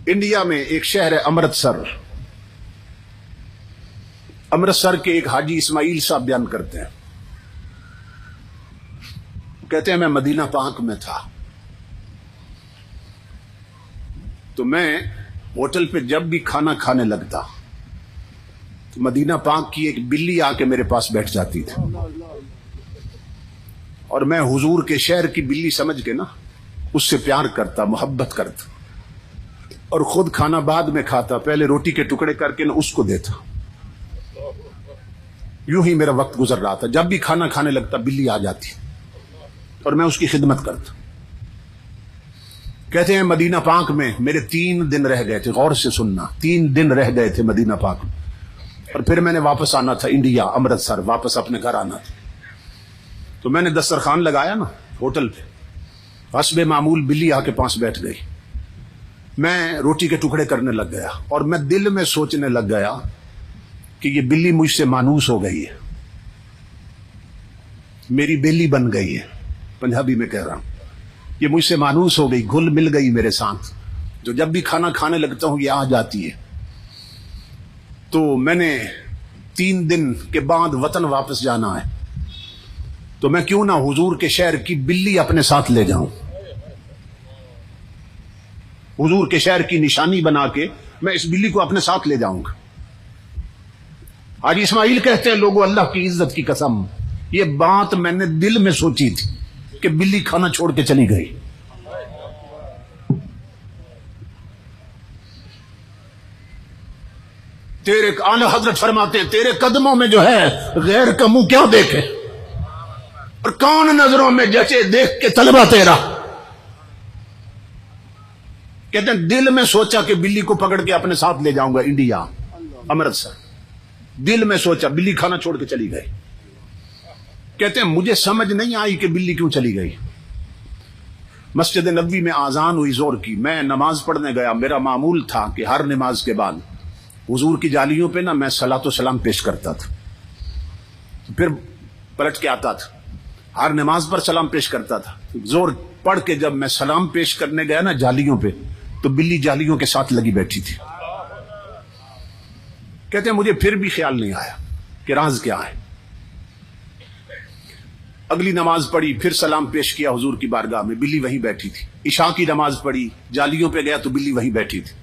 India میں ایک شہر ہے امرتسر. امرتسر کے ایک حاجی اسماعیل صاحب بیان کرتے ہیں، کہتے ہیں میں مدینہ پاک میں تھا تو میں ہوٹل پہ جب بھی کھانا کھانے لگتا تو مدینہ پاک کی ایک بلی آ کے میرے پاس بیٹھ جاتی تھی، اور میں حضور کے شہر کی بلی سمجھ کے نا اس سے پیار کرتا، محبت کرتا، اور خود کھانا بعد میں کھاتا، پہلے روٹی کے ٹکڑے کر کے نا اس کو دیتا. یوں ہی میرا وقت گزر رہا تھا. جب بھی کھانا کھانے لگتا بلی آ جاتی اور میں اس کی خدمت کرتا. کہتے ہیں مدینہ پاک میں میرے 3 دن رہ گئے تھے. غور سے سننا، 3 دن رہ گئے تھے مدینہ پاک میں، اور پھر میں نے واپس آنا تھا انڈیا، امرتسر واپس اپنے گھر آنا تھا. تو میں نے دسترخوان لگایا نا ہوٹل پہ، حسب معمول بلی آ کے پاس بیٹھ گئی. میں روٹی کے ٹکڑے کرنے لگ گیا اور میں دل میں سوچنے لگ گیا کہ یہ بلی مجھ سے مانوس ہو گئی ہے، میری بیلی بن گئی ہے، پنجابی میں کہہ رہا ہوں. یہ مجھ سے مانوس ہو گئی، گھل مل گئی میرے ساتھ، جو جب بھی کھانا کھانے لگتا ہوں یہ آ جاتی ہے. تو میں نے 3 دن کے بعد وطن واپس جانا ہے، تو میں کیوں نہ حضور کے شہر کی بلی اپنے ساتھ لے جاؤں. حضور کے شہر کی نشانی بنا کے میں اس بلی کو اپنے ساتھ لے جاؤں گا. حاجی اسماعیل کہتے ہیں لوگوں اللہ کی عزت کی قسم، یہ بات میں نے دل میں سوچی تھی کہ بلی کھانا چھوڑ کے چلی گئی. تیرے اعلی حضرت فرماتے ہیں تیرے قدموں میں جو ہے غیر کا منہ کیا دیکھے، اور کون نظروں میں جچے دیکھ کے طلبہ تیرا. کہتے ہیں دل میں سوچا کہ بلی کو پکڑ کے اپنے ساتھ لے جاؤں گا انڈیا، امرتسر. دل میں سوچا، بلی کھانا چھوڑ کے چلی گئی. کہتے ہیں مجھے سمجھ نہیں آئی کہ بلی کیوں چلی گئی. مسجد نبوی میں آذان ہوئی زور کی، میں نماز پڑھنے گیا. میرا معمول تھا کہ ہر نماز کے بعد حضور کی جالیوں پہ نا میں صلاۃ و سلام پیش کرتا تھا، پھر پلٹ کے آتا تھا، ہر نماز پر سلام پیش کرتا تھا. زور پڑھ کے جب میں سلام پیش کرنے گیا نا جالیوں پہ، تو بلی جالیوں کے ساتھ لگی بیٹھی تھی. کہتے ہیں مجھے پھر بھی خیال نہیں آیا کہ راز کیا ہے. اگلی نماز پڑھی، پھر سلام پیش کیا حضور کی بارگاہ میں، بلی وہیں بیٹھی تھی. عشاء کی نماز پڑھی، جالیوں پہ گیا تو بلی وہیں بیٹھی تھی.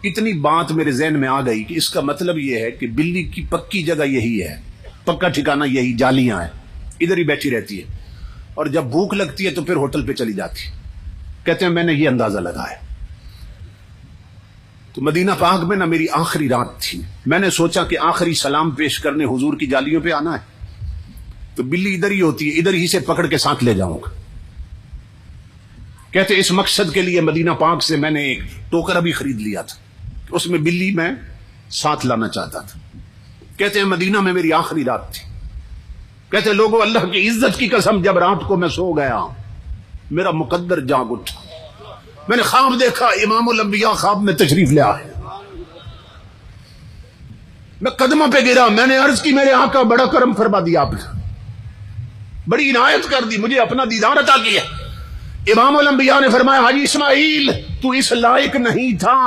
اتنی بات میرے ذہن میں آ گئی کہ اس کا مطلب یہ ہے کہ بلی کی پکی جگہ یہی ہے، پکا ٹھکانہ یہی جالیاں ہیں، ادھر ہی بیٹھی رہتی ہے، اور جب بھوک لگتی ہے تو پھر ہوٹل پہ چلی جاتی. کہتے ہیں میں نے یہ اندازہ لگایا. تو مدینہ پاک میں نا میری آخری رات تھی. میں نے سوچا کہ آخری سلام پیش کرنے حضور کی جالیوں پہ آنا ہے، تو بلی ادھر ہی ہوتی ہے، ادھر ہی سے پکڑ کے ساتھ لے جاؤں گا. کہتے اس مقصد کے لیے مدینہ پاک سے میں نے ایک ٹوکرا بھی خرید لیا تھا، اس میں بلی میں ساتھ لانا چاہتا تھا. کہتے ہیں مدینہ میں میری آخری رات تھی. کہتے لوگوں اللہ کی عزت کی قسم جب رات کو میں سو گیا میرا مقدر جاگ اٹھا. میں نے خواب دیکھا امام الانبیاء خواب میں تشریف لے آئے. میں قدموں پہ گرا، میں نے عرض کی میرے آقا بڑا کرم فرما دیا آپ نے، بڑی عنایت کر دی، مجھے اپنا دیدار عطا کیا. امام الانبیاء نے فرمایا حاجی اسماعیل تو اس لائق نہیں تھا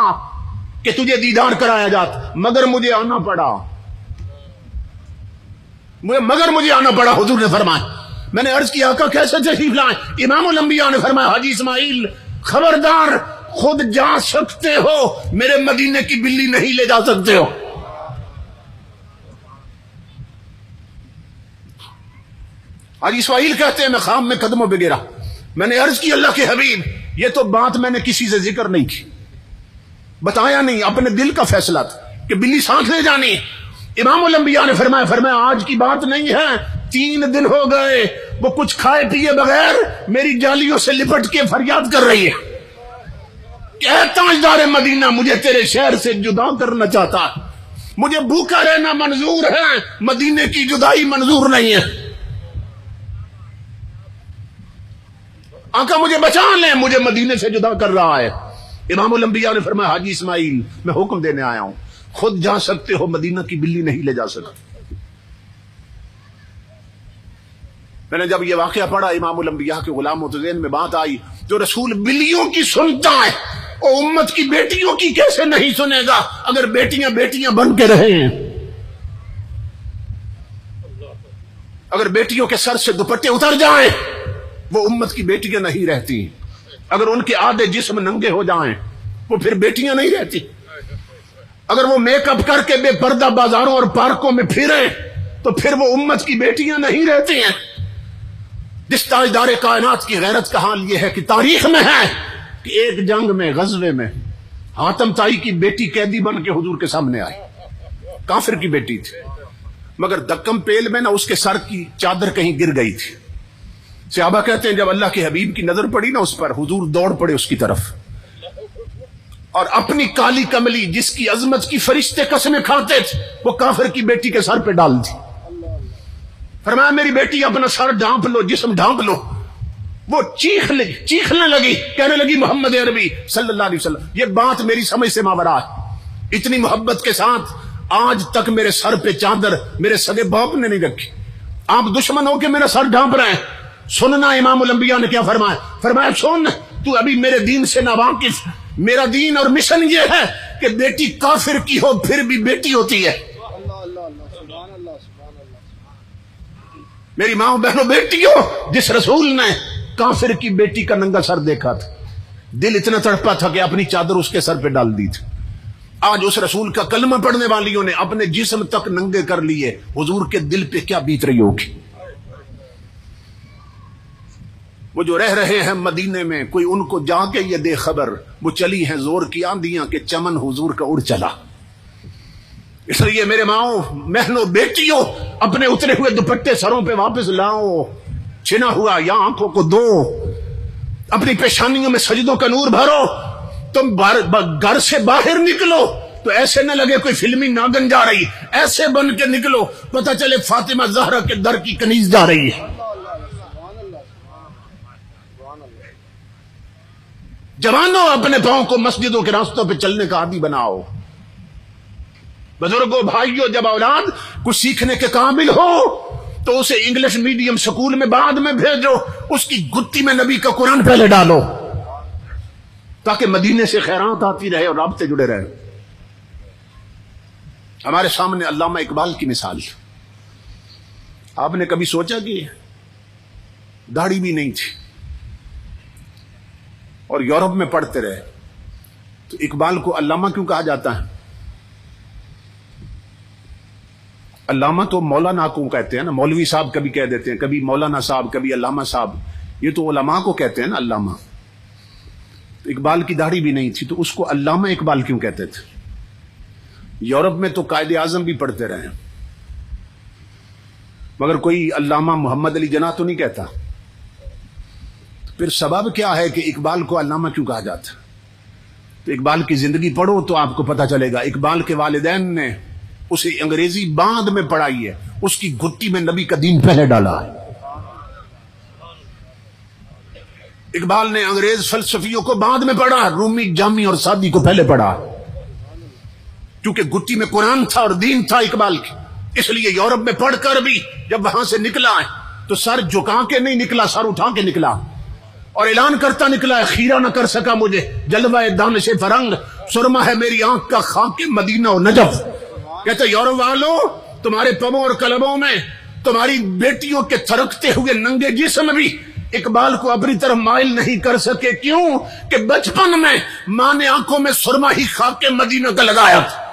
کہ تجھے دیدار کرایا جاتا، مگر مجھے آنا پڑا، مجھے آنا پڑا. حضور نے فرمایا. میں نے عرض کیا آقا کیسے تشریف لائیں؟ امام الانبیاء نے فرمایا حاجی اسماعیل خبردار، خود جا سکتے ہو، میرے مدینے کی بلی نہیں لے جا سکتے ہو. حاجی اسماعیل کہتے ہیں میں خواب میں قدموں پہ گرا. میں نے عرض کی اللہ کے حبیب یہ تو بات میں نے کسی سے ذکر نہیں کی، بتایا نہیں، اپنے دل کا فیصلہ تھا کہ بلی ساتھ لے جانی. امام الانبیاء نے فرمایا آج کی بات نہیں ہے، 3 دن ہو گئے وہ کچھ کھائے پیے بغیر میری جالیوں سے لپٹ کے فریاد کر رہی ہے کہ اے تاجدار مدینہ مجھے تیرے شہر سے جدا کرنا چاہتا ہے، مجھے بھوکا رہنا منظور ہے، مدینے کی جدائی منظور نہیں ہے. آقا مجھے بچا لیں، مجھے مدینے سے جدا کر رہا ہے. امام الانبیاء نے فرمایا حاجی اسماعیل میں حکم دینے آیا ہوں، خود جا سکتے ہو، مدینہ کی بلی نہیں لے جا سکتے. میں نے جب یہ واقعہ پڑھا امام الانبیاء کے غلاموں تو ذہن میں بات آئی جو رسول بلیوں کی سنتا ہے او امت کی بیٹیوں کی کیسے نہیں سنے گا اگر بیٹیاں بیٹیاں بن کے رہیں؟ اگر بیٹیوں کے سر سے دوپٹے اتر جائیں وہ امت کی بیٹیاں نہیں رہتی. اگر ان کے آدھے جسم ننگے ہو جائیں وہ پھر بیٹیاں نہیں رہتی. اگر وہ میک اپ کر کے بے پردہ بازاروں اور پارکوں میں پھریں تو پھر وہ امت کی بیٹیاں نہیں رہتی ہیں. جس تاجدار کائنات کی غیرت کا حال یہ ہے کہ تاریخ میں ہے کہ ایک جنگ میں غزوے میں حاتم طائی کی بیٹی قیدی بن کے حضور کے سامنے آئی. کافر کی بیٹی تھی مگر دکم پیل میں نہ اس کے سر کی چادر کہیں گر گئی تھی. صحابہ کہتے ہیں جب اللہ کے حبیب کی نظر پڑی نا اس پر حضور دوڑ پڑے اس کی طرف اور اپنی کالی کملی جس کی عظمت کی فرشتے قسمیں کھاتے تھے وہ کافر کی بیٹی کے سر پہ ڈال دی. فرمایا میری بیٹی اپنا سر ڈھانپ لو, جسم ڈھانپ لو. وہ چیخنے لگی, کہنے لگی محمد عربی صلی اللہ علیہ وسلم یہ بات میری سمجھ سے ماورا ہے. اتنی محبت کے ساتھ آج تک میرے سر پہ چادر میرے سگے باپ نے نہیں رکھی, آپ دشمن ہو کے میرا سر ڈھانپ رہے ہیں. سننا امام الانبیاء نے کیا فرمایا, فرمایا سن تو ابھی میرے دین سے ناواقف. میرا دین اور مشن یہ ہے کہ بیٹی کافر کی ہو پھر بھی بیٹی ہوتی ہے. میری ماں بہنوں بیٹیوں, جس رسول نے کافر کی بیٹی کا ننگا سر دیکھا تھا دل اتنا تڑپا تھا کہ اپنی چادر اس کے سر پہ ڈال دی تھی. آج اس رسول کا کلمہ پڑھنے والیوں نے اپنے جسم تک ننگے کر لیے, حضور کے دل پہ کیا بیت رہی ہوگی. وہ جو رہ رہے ہیں مدینے میں کوئی ان کو جا کے یہ دے خبر, وہ چلی ہیں زور کی آندیاں کہ چمن حضور کا اڑ چلا. اس لیے میرے ماؤں بہنوں بیٹیوں اپنے اترے ہوئے دوپٹے سروں پہ واپس لاؤ, چھنا ہوا یا آنکھوں کو دو, اپنی پیشانیوں میں سجدوں کا نور بھرو. تم گھر سے باہر نکلو تو ایسے نہ لگے کوئی فلمی ناگن جا رہی, ایسے بن کے نکلو پتہ چلے فاطمہ زہرا کے در کی کنیز جا رہی ہے. جوانوں اپنے پاؤں کو مسجدوں کے راستوں پہ چلنے کا عادی بناؤ. بزرگوں بھائیوں جب اولاد کچھ سیکھنے کے قابل ہو تو اسے انگلش میڈیم سکول میں بعد میں بھیجو, اس کی گتی میں نبی کا قرآن پہلے ڈالو تاکہ مدینے سے خیرات آتی رہے اور رابطے جڑے رہے. ہمارے سامنے علامہ اقبال کی مثال, آپ نے کبھی سوچا کہ داڑھی بھی نہیں تھی اور یورپ میں پڑھتے رہے تو اقبال کو علامہ کیوں کہا جاتا ہے؟ علامہ تو مولانا کو کہتے ہیں نا, مولوی صاحب کبھی کہہ دیتے ہیں, کبھی مولانا صاحب, کبھی علامہ صاحب, یہ تو علماء کو کہتے ہیں نا علامہ. تو اقبال کی داڑھی بھی نہیں تھی تو اس کو علامہ اقبال کیوں کہتے تھے؟ یورپ میں تو قائد اعظم بھی پڑھتے رہے مگر کوئی علامہ محمد علی جناح تو نہیں کہتا. پھر سبب کیا ہے کہ اقبال کو علامہ کیوں کہا جاتا؟ تو اقبال کی زندگی پڑھو تو آپ کو پتہ چلے گا. اقبال کے والدین نے اسے انگریزی بعد میں پڑھائی ہے, اس کی گھٹی میں نبی کا دین پہلے ڈالا ہے. اقبال نے انگریز فلسفیوں کو بعد میں پڑھا, رومی جامی اور سادی کو پہلے پڑھا کیونکہ گھٹی میں قرآن تھا اور دین تھا اقبال کی. اس لیے یورپ میں پڑھ کر بھی جب وہاں سے نکلا ہے تو سر جھکا کے نہیں نکلا, سر اٹھا کے نکلا اور اعلان کرتا نکلا ہے خیرہ نہ کر سکا مجھے جلوہ دانش فرنگ, سرما ہے میری آنکھ کا خاک مدینہ و نجف. کہتے یورپ والوں تمہارے پبوں اور کلبوں میں تمہاری بیٹیوں کے تھرکتے ہوئے ننگے جسم بھی اقبال کو اپنی طرف مائل نہیں کر سکے. کیوں کہ بچپن میں ماں نے آنکھوں میں سرما ہی خاک مدینہ کا لگایا تھا.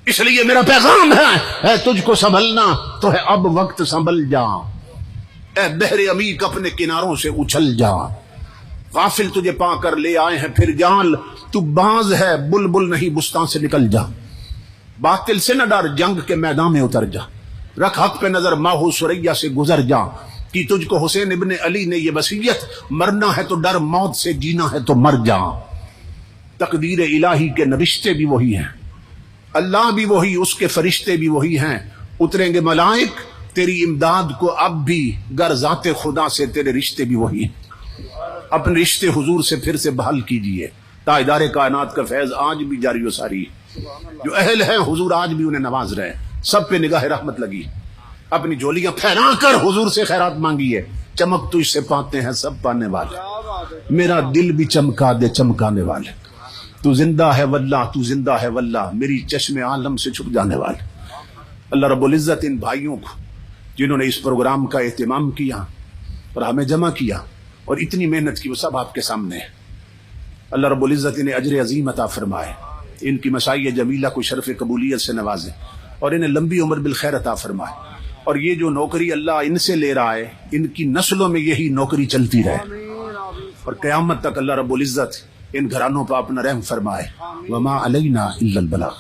اس لیے میرا پیغام ہے تجھ کو سنبھلنا تو ہے اب وقت سنبھل جا, اے بحر عمیق اپنے کناروں سے اچھل جا. غافل تجھے پا کر لے آئے ہیں پھر جال, تو باز ہے بلبل نہیں بستان سے نکل جا. باطل سے نہ ڈر جنگ کے میدان میں اتر جا, رکھ حق پہ نظر ماہو سریا سے گزر جا. کہ تجھ کو حسین ابن علی نے یہ وصیت, مرنا ہے تو ڈر موت سے, جینا ہے تو مر جا. تقدیر الہی کے نوشتے بھی وہی ہیں, اللہ بھی وہی, اس کے فرشتے بھی وہی ہیں. اتریں گے ملائک تیری امداد کو اب بھی, گر ذات خدا سے تیرے رشتے بھی وہی ہیں. اپنے رشتے حضور سے پھر سے بحال کیجئے, تاجدار کائنات کا فیض آج بھی جاری و ساری. جو اہل ہیں حضور آج بھی انہیں نواز رہے, سب پہ نگاہ رحمت لگی. اپنی جولیاں پھیلا کر حضور سے خیرات مانگی ہے. چمک تو اس سے پاتے ہیں سب پانے والے, میرا دل بھی چمکا دے چمکانے والے. تو زندہ ہے واللہ, تو زندہ ہے واللہ, میری چشم عالم سے چھپ جانے والے. اللہ رب العزت ان بھائیوں کو جنہوں نے اس پروگرام کا اہتمام کیا اور ہمیں جمع کیا اور اتنی محنت کی, وہ سب آپ کے سامنے ہے. اللہ رب العزت انہیں اجر عظیم عطا فرمائے, ان کی مسائی جمیلہ کو شرف قبولیت سے نوازے اور انہیں لمبی عمر بالخیر عطا فرمائے. اور یہ جو نوکری اللہ ان سے لے رہا ہے, ان کی نسلوں میں یہی نوکری چلتی رہے اور قیامت تک اللہ رب العزت ان گھرانوں پر اپنا رحم فرمائے. وما علینا الا البلاغ.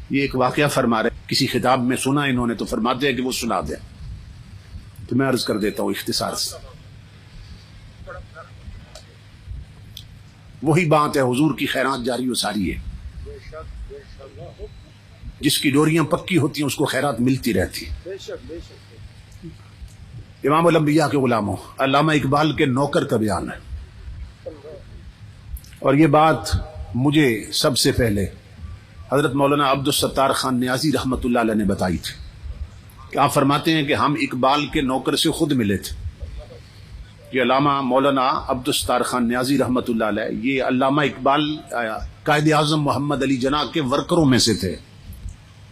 یہ ایک واقعہ فرما رہے, کسی خطاب میں سنا انہوں نے تو فرماتے ہیں کہ وہ سنا دیں, تو میں عرض کر دیتا ہوں اختصار سے. وہی بات ہے, حضور کی خیرات جاری و ساری ہے. جس کی ڈوریاں پکی ہوتی ہیں اس کو خیرات ملتی رہتی. امام الانبیاء کے غلاموں علامہ اقبال کے نوکر کا بیان ہے, اور یہ بات مجھے سب سے پہلے حضرت مولانا عبدالستار خان نیازی رحمۃ اللہ علیہ نے بتائی تھی. کہ آپ فرماتے ہیں کہ ہم اقبال کے نوکر سے خود ملے تھے. یہ علامہ مولانا عبدالستار خان نیازی رحمۃ اللہ علیہ, یہ علامہ اقبال قائد اعظم محمد علی جناح کے ورکروں میں سے تھے,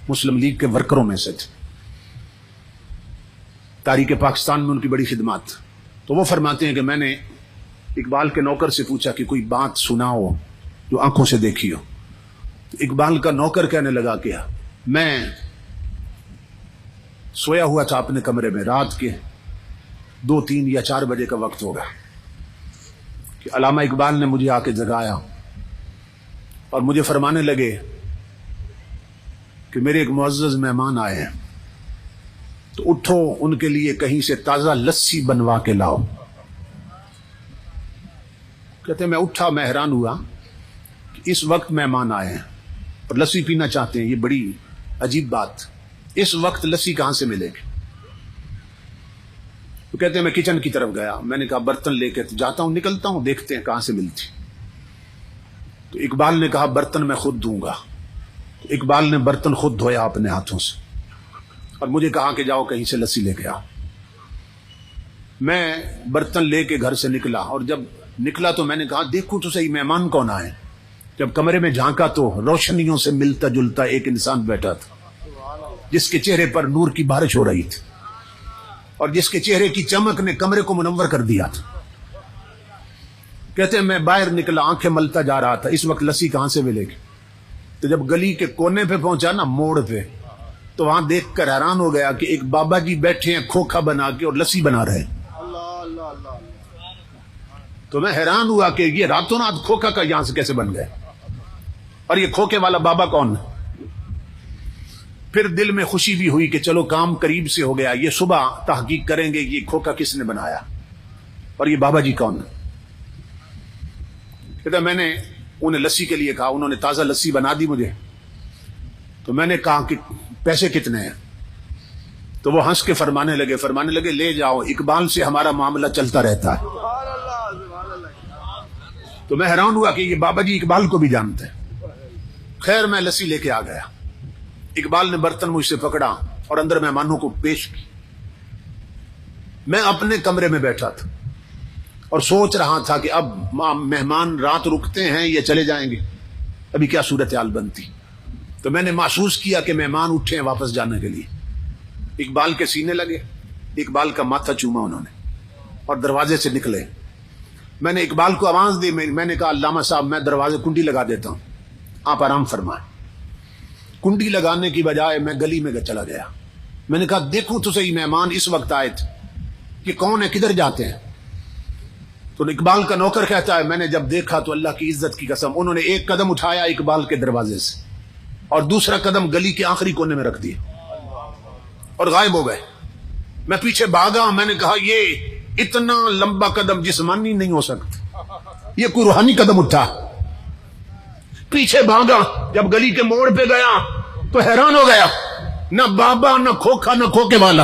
مسلم لیگ کے ورکروں میں سے تھے. تاریخ پاکستان میں ان کی بڑی خدمات. تو وہ فرماتے ہیں کہ میں نے اقبال کے نوکر سے پوچھا کہ کوئی بات سناؤ جو آنکھوں سے دیکھی ہو. تو اقبال کا نوکر کہنے لگا کہ میں سویا ہوا تھا اپنے کمرے میں, رات کے 2, 3 یا 4 بجے کا وقت ہوگا کہ علامہ اقبال نے مجھے آ کے جگایا اور مجھے فرمانے لگے کہ میرے ایک معزز مہمان آئے ہیں, تو اٹھو ان کے لیے کہیں سے تازہ لسی بنوا کے لاؤ. کہتے ہیں میں اٹھا, میں حیران ہوا کہ اس وقت مہمان آئے ہیں اور لسی پینا چاہتے ہیں. یہ بڑی عجیب بات, اس وقت لسی کہاں سے ملے گی؟ تو کہتے ہیں میں کچن کی طرف گیا, میں نے کہا برتن لے کے جاتا ہوں, نکلتا ہوں, دیکھتے ہیں کہاں سے ملتی. تو اقبال نے کہا برتن میں خود دوں گا. تو اقبال نے برتن خود دھویا اپنے ہاتھوں سے اور مجھے کہا کہ جاؤ کہیں سے لسی لے کے آؤ. میں برتن لے کے گھر سے نکلا, اور جب نکلا تو میں نے کہا دیکھو تو صحیح مہمان کون آئے. جب کمرے میں جھانکا تو روشنیوں سے ملتا جلتا ایک انسان بیٹھا تھا, جس کے چہرے پر نور کی بارش ہو رہی تھی اور جس کے چہرے کی چمک نے کمرے کو منور کر دیا تھا. کہتے ہیں میں باہر نکلا, آنکھیں ملتا جا رہا تھا, اس وقت لسی کہاں سے ملے گی. تو جب گلی کے کونے پہ پہنچا نا, موڑ پہ, تو وہاں دیکھ کر حیران ہو گیا کہ ایک بابا جی بیٹھے ہیں کھوکھا بنا کے اور لسی بنا رہے ہیں. تو میں حیران ہوا کہ یہ راتوں رات کھوکھا کا یہاں سے کیسے بن گئے, اور یہ کھوکھے والا بابا کون ہے. پھر دل میں خوشی بھی ہوئی کہ چلو کام قریب سے ہو گیا, یہ صبح تحقیق کریں گے یہ کھوکھا کس نے بنایا اور یہ بابا جی کون ہے. کہتا میں نے انہیں لسی کے لیے کہا, انہوں نے تازہ لسی بنا دی مجھے. تو میں نے کہا کہ پیسے کتنے ہیں. تو وہ ہنس کے فرمانے لگے لے جاؤ, اقبال سے ہمارا معاملہ چلتا رہتا ہے. تو میں حیران ہوا کہ یہ بابا جی اقبال کو بھی جانتے ہیں. خیر میں لسی لے کے آ گیا. اقبال نے برتن مجھ سے پکڑا اور اندر مہمانوں کو پیش کی. میں اپنے کمرے میں بیٹھا تھا اور سوچ رہا تھا کہ اب مہمان رات رکتے ہیں یا چلے جائیں گے, ابھی کیا صورتحال بنتی. تو میں نے محسوس کیا کہ مہمان اٹھے ہیں واپس جانے کے لیے. اقبال کے سینے لگے, اقبال کا ماتھا چوما انہوں نے اور دروازے سے نکلے. میں نے اقبال کو آواز دی, میں نے کہا علامہ صاحب میں دروازے کنڈی لگا دیتا ہوں, آپ آرام فرمائیں. کنڈی لگانے کی بجائے میں گلی میں چلا گیا. میں نے کہا دیکھو تو صحیح مہمان اس وقت آئے تھے, کہ کون ہے, کدھر جاتے ہیں. تو اقبال کا نوکر کہتا ہے میں نے جب دیکھا تو اللہ کی عزت کی قسم انہوں نے ایک قدم اٹھایا اقبال کے دروازے سے اور دوسرا قدم گلی کے آخری کونے میں رکھ دیا اور غائب ہو گئے. میں پیچھے بھاگا, میں نے کہا یہ اتنا لمبا قدم جسمانی نہیں ہو سکتا, یہ کوئی روحانی قدم اٹھا. پیچھے بھاگا, جب گلی کے موڑ پہ گیا تو حیران ہو گیا, نہ بابا نہ کھوکھا نہ کھوکے والا.